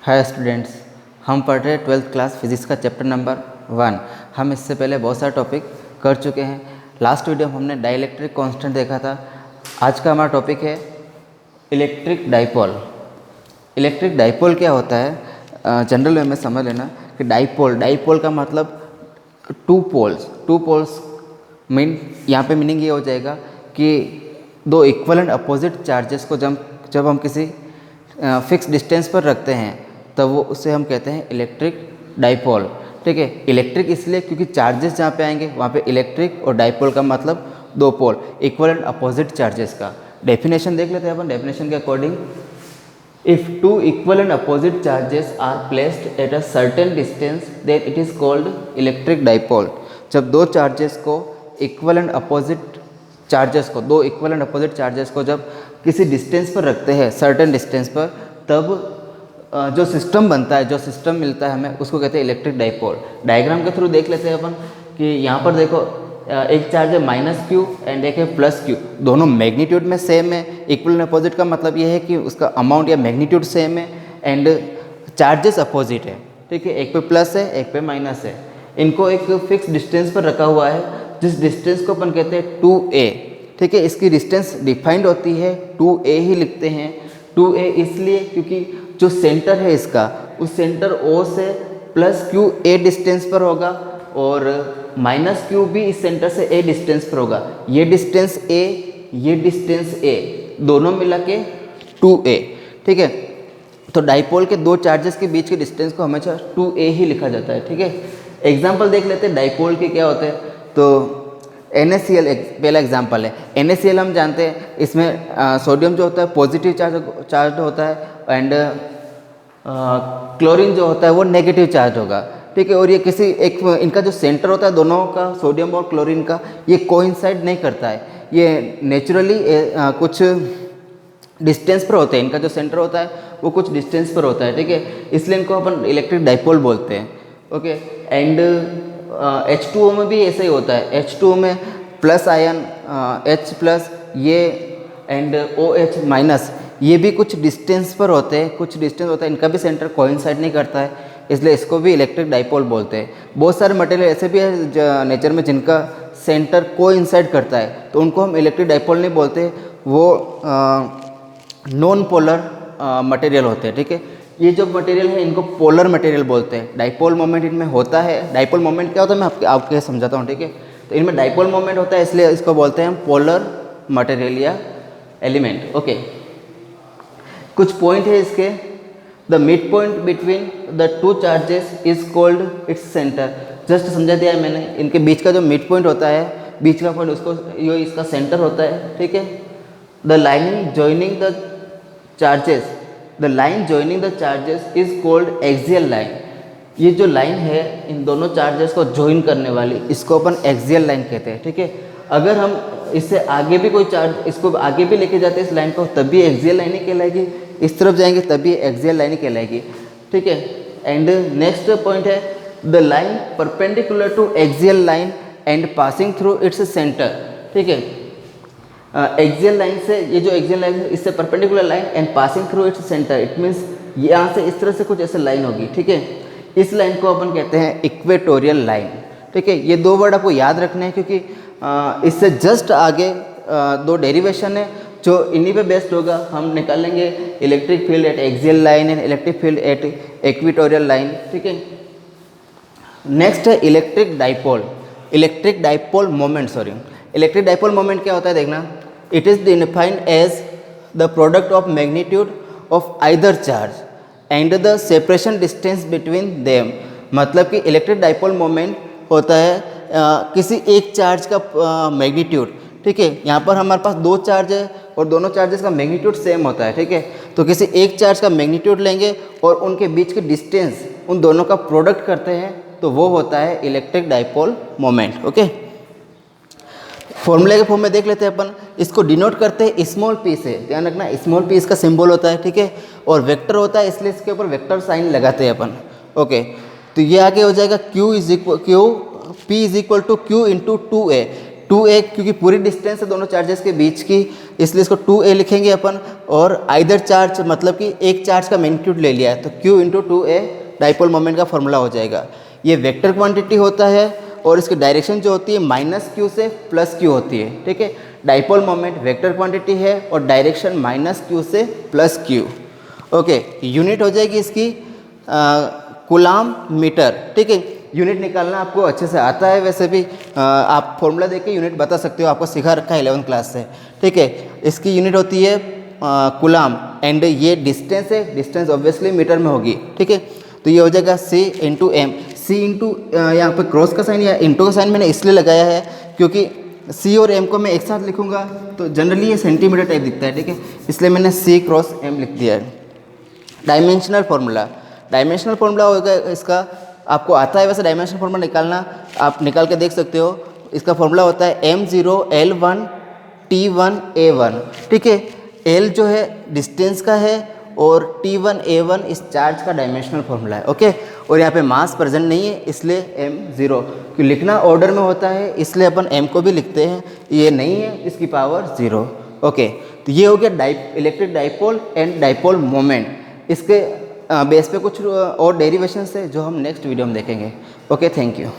Hi students, हम पढ़ रहे हैं 12th क्लास फिजिक्स का चैप्टर नंबर 1। हम इससे पहले बहुत सारे टॉपिक कर चुके हैं। लास्ट वीडियो में हमने डाइलेक्ट्रिक कांस्टेंट देखा था। आज का हमारा टॉपिक है इलेक्ट्रिक डाइपोल। इलेक्ट्रिक डाइपोल क्या होता है, जनरल वे में समझ लेना कि डाइपोल का मतलब टू पोल्स मीन यहाँ पे मीनिंग ये हो जाएगा कि दो इक्वल एंड अपोजिट चार्जेस को जब हम किसी फिक्स डिस्टेंस पर रखते हैं तब वो उससे हम कहते हैं इलेक्ट्रिक डाइपोल। ठीक है, इलेक्ट्रिक इसलिए क्योंकि चार्जेस जहाँ पे आएंगे वहाँ पे इलेक्ट्रिक, और डाइपोल का मतलब दो pole equal and opposite charges का। डेफिनेशन देख लेते हैं अपन। डेफिनेशन के according, if two equal and opposite charges are placed at a certain distance then it is called electric dipole. जब दो चार्जेस को इक्वल एंड अपोजिट चार्जेस को जब किसी डिस्टेंस पर रखते हैं, सर्टेन डिस्टेंस पर, तब जो सिस्टम बनता है, जो सिस्टम मिलता है हमें, उसको कहते हैं इलेक्ट्रिक डाइपोल। डायग्राम के थ्रू देख लेते हैं अपन कि यहाँ पर देखो एक चार्ज है -q एंड एक है +q। दोनों मैग्नीट्यूड में सेम है। इक्वल एंड अपोजिट का मतलब ये है कि उसका अमाउंट या मैग्नीट्यूड सेम है एंड चार्जेस अपोजिट है। ठीक है, एक पे प्लस है, एक पे माइनस है। इनको एक फिक्स डिस्टेंस पर रखा हुआ है, जिस डिस्टेंस को अपन कहते हैं 2a। ठीक है, इसकी डिस्टेंस डिफाइंड होती है 2a ही लिखते हैं। 2a इसलिए क्योंकि जो सेंटर है इसका, उस सेंटर O से +qa डिस्टेंस पर होगा और -q भी इस सेंटर से a डिस्टेंस पर होगा। ये डिस्टेंस a, ये डिस्टेंस a, दोनों मिला के 2a। ठीक है, तो डाइपोल के दो चार्जेस के बीच के डिस्टेंस को हमेशा 2a ही लिखा जाता है। ठीक है, एग्जाम्पल देख लेते हैं डाइपोल के क्या होते हैं। तो NaCl पहला एग्जाम्पल है। NaCl हम जानते हैं, इसमें सोडियम जो होता है पॉजिटिव चार्ज होता है एंड क्लोरीन जो होता है वो नेगेटिव चार्ज होगा। ठीक है, और ये किसी एक इनका जो सेंटर होता है दोनों का, सोडियम और क्लोरीन का, ये कोइंसाइड नहीं करता है। ये नेचुरली कुछ डिस्टेंस पर होते हैं। इनका जो सेंटर होता है वो कुछ डिस्टेंस पर होता है। ठीक है, इसलिए इनको अपन इलेक्ट्रिक डाइपोल बोलते हैं। ओके, एंड H2O में भी ऐसा ही होता है। H2O में प्लस आयन H+ ये एंड OH- ये भी कुछ डिस्टेंस पर होते हैं, कुछ डिस्टेंस होता है। इनका भी सेंटर कोइंसाइड नहीं करता है, इसलिए इसको भी इलेक्ट्रिक डाइपोल बोलते हैं। बहुत सारे मटेरियल ऐसे भी है नेचर में जिनका सेंटर कोइंसाइड करता है, तो उनको हम इलेक्ट्रिक डाइपोल नहीं बोलते, वो नॉन पोलर मटेरियल होते हैं। ठीक है, ये जो मटेरियल है इनको पोलर मटेरियल बोलते हैं। डाइपोल मोमेंट इनमें होता है। डाइपोल मोमेंट क्या होता है मैं आपको समझाता हूँ। ठीक है, तो इनमें डाइपोल मोमेंट होता है, इसलिए इसको बोलते हैं हम पोलर मटेरियल या एलिमेंट। ओके, कुछ पॉइंट है इसके। The mid point between the two charges is called its centre. Just समझा दिया है मैंने। इनके बीच का जो मिड पॉइंट होता है, बीच का पॉइंट, उसको ये इसका सेंटर होता है। ठीक है, the line joining the charges is called axial line. ये जो लाइन है इन दोनों चार्जेस को ज्वाइन करने वाली, इसको अपन एक्सियल लाइन कहते हैं। ठीक है, अगर हम इससे आगे भी कोई चार्ज, इसको आगे भी लेके जाते हैं इस लाइन को, तब भी एक्सियल लाइन ही कहलाएगी। इस तरफ जाएंगे तब भी एक्सियल लाइन ही कहलाएगी। ठीक है, एंड नेक्स्ट पॉइंट है the line perpendicular to axial line and passing through its centre. ठीक है, एक्सियल लाइन से, ये जो एक्सियल लाइन है इससे perpendicular line and passing through its centre, it means यहाँ से इस तरह से कुछ ऐसे लाइन होगी। ठीक है, इस लाइन को अपन कहते हैं इक्वेटोरियल लाइन। ठीक है, ये दो वर्ड आपको याद रखने हैं क्योंकि इससे जस्ट आगे दो डेरिवेशन है जो इन्हीं पे बेस्ड होगा। हम निकालेंगे electric field at axial line and electric field at equatorial line. ठीक है, नेक्स्ट है electric dipole moment. Electric dipole moment क्या होता है देखना। It is defined as the product of magnitude of either charge and the separation distance between them. मतलब कि electric dipole moment होता है किसी एक चार्ज का मैग्नीट्यूड। ठीक है, यहाँ पर हमारे पास दो चार्ज है और दोनों चार्जेस का मैग्नीट्यूड सेम होता है। ठीक है, तो किसी एक चार्ज का मैग्नीट्यूड लेंगे और उनके बीच के डिस्टेंस उन दोनों का प्रोडक्ट करते हैं, तो वो होता है इलेक्ट्रिक डाइपोल मोमेंट। ओके, फॉर्मूले के फॉर्म में देख लेते हैं अपन। इसको डिनोट करते हैं स्मॉल पी से, ध्यान रखना स्मॉल पी इसका सिंबल होता है। ठीक है, और वेक्टर होता है, इसलिए इसके ऊपर वेक्टर साइन लगाते हैं अपन। ओके, तो ये आगे हो जाएगा P is equal to Q into 2a। 2a क्योंकि पूरी डिस्टेंस है दोनों चार्जेस के बीच की, इसलिए इसको 2a लिखेंगे अपन। और आइदर चार्ज मतलब कि एक चार्ज का मैग्नीट्यूड ले लिया है तो q into 2a dipole moment का फॉर्मूला हो जाएगा। ये वेक्टर क्वांटिटी होता है और इसकी डायरेक्शन जो होती है -q से +q होती है, ठीक है। डाइपोल मोमेंट वेक्टर क्वांटिटी है और डायरेक्शन -q से +q। ओके, यूनिट हो जाएगी इसकी कूलाम मीटर, ठीक है। यूनिट निकालना आपको अच्छे से आता है, वैसे भी आप फॉर्मूला देख के यूनिट बता सकते हो, आपको सिखा रखा है 11th क्लास से, ठीक है। इसकी यूनिट होती है कूलाम एंड ये डिस्टेंस है, डिस्टेंस ऑब्वियसली मीटर में होगी, ठीक है। तो ये हो जाएगा c into M. c into यहाँ पर क्रॉस का साइन या इंटू का साइन मैंने इसलिए लगाया है क्योंकि c और m को मैं एक साथ लिखूंगा तो जनरली ये सेंटीमीटर टाइप दिखता है, ठीक है, इसलिए मैंने c क्रॉस m लिख दिया है। डायमेंशनल फार्मूला, डायमेंशनल फार्मूला होगा इसका, आपको आता है वैसे डायमेंशनल फार्मूला निकालना, आप निकाल के देख सकते हो। इसका फार्मूला होता है m0 L1 T1 A1, ठीक है। L जो है डिस्टेंस का है और T1 A1 इस चार्ज का डायमेंशनल फार्मूला है, ओके। और यहाँ पे मास प्रेजेंट नहीं है इसलिए m0, क्योंकि लिखना ऑर्डर में होता है इसलिए अपन m को भी लिखते हैं, ये नहीं है इसकी पावर 0, ओके। तो ये हो गया electric dipole and dipole moment. इसके बेस पे कुछ और डेरिवेशंस है जो हम नेक्स्ट वीडियो में देखेंगे। Okay, thank you.